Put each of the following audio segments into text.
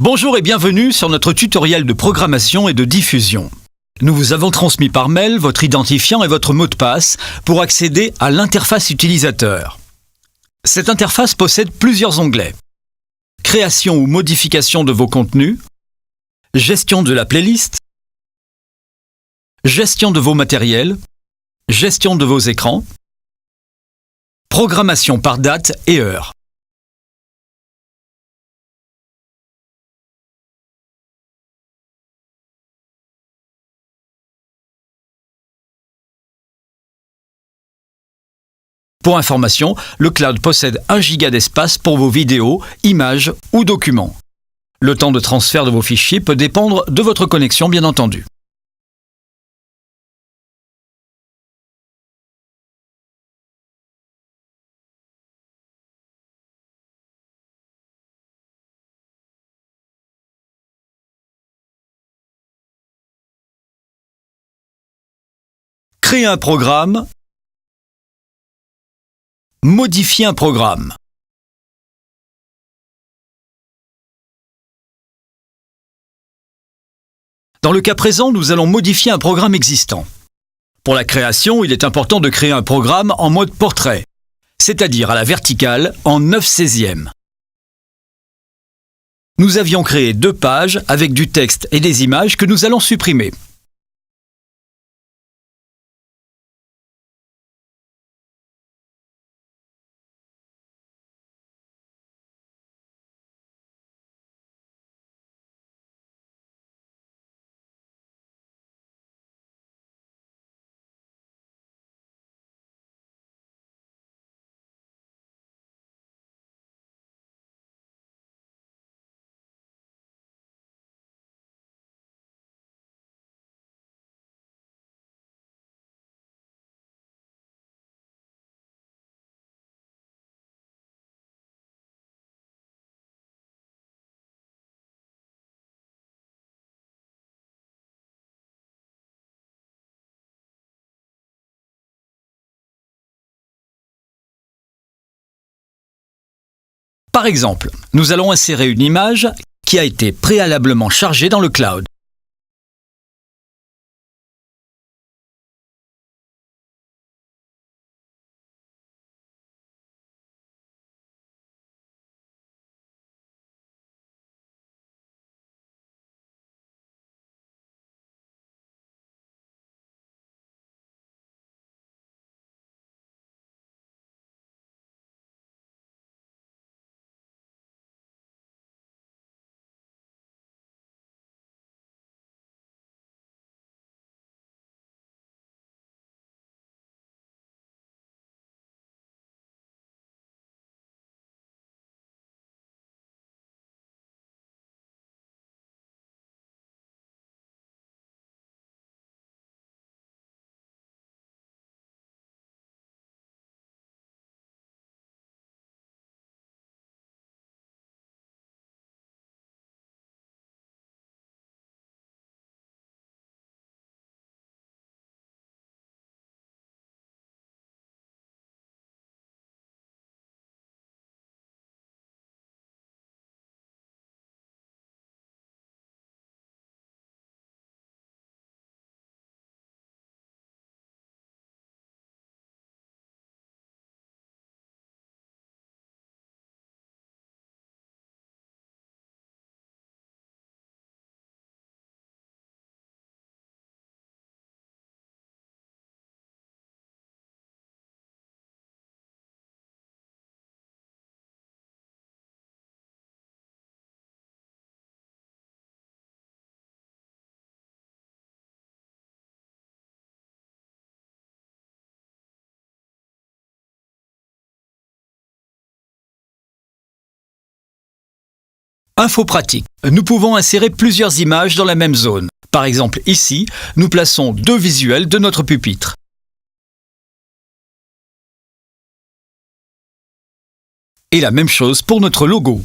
Bonjour et bienvenue sur notre tutoriel de programmation et de diffusion. Nous vous avons transmis par mail votre identifiant et votre mot de passe pour accéder à l'interface utilisateur. Cette interface possède plusieurs onglets. Création ou modification de vos contenus, gestion de la playlist, gestion de vos matériels, gestion de vos écrans, programmation par date et heure. Pour information, le cloud possède 1 Go d'espace pour vos vidéos, images ou documents. Le temps de transfert de vos fichiers peut dépendre de votre connexion, bien entendu. Créer un programme. Modifier un programme. Dans le cas présent, nous allons modifier un programme existant. Pour la création, il est important de créer un programme en mode portrait, c'est-à-dire à la verticale en 9/16. Nous avions créé 2 pages avec du texte et des images que nous allons supprimer. Par exemple, nous allons insérer une image qui a été préalablement chargée dans le cloud. Info pratique. Nous pouvons insérer plusieurs images dans la même zone. Par exemple, ici, nous plaçons 2 visuels de notre pupitre. Et la même chose pour notre logo.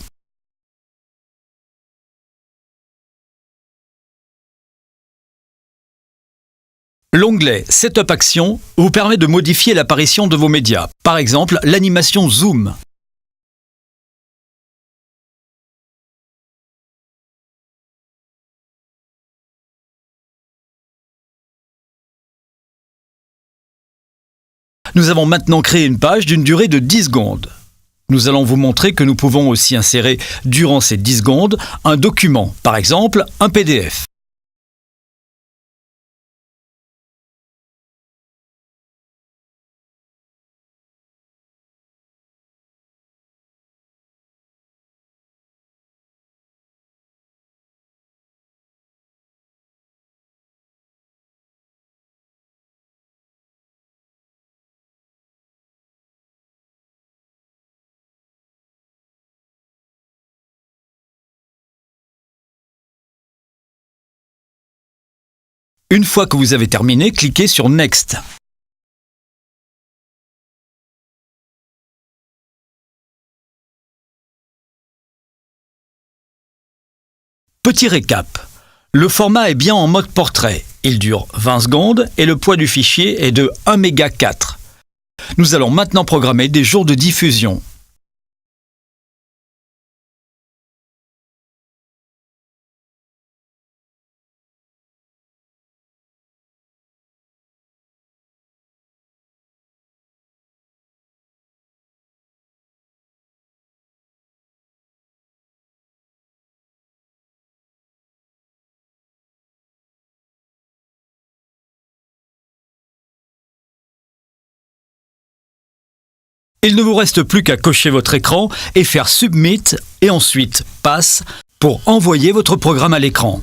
L'onglet Setup Action vous permet de modifier l'apparition de vos médias. Par exemple, l'animation Zoom. Nous avons maintenant créé une page d'une durée de 10 secondes. Nous allons vous montrer que nous pouvons aussi insérer, durant ces 10 secondes, un document, par exemple un PDF. Une fois que vous avez terminé, cliquez sur Next. Petit récap. Le format est bien en mode portrait. Il dure 20 secondes et le poids du fichier est de 1,4 méga. Nous allons maintenant programmer des jours de diffusion. Il ne vous reste plus qu'à cocher votre écran et faire Submit et ensuite Pass pour envoyer votre programme à l'écran.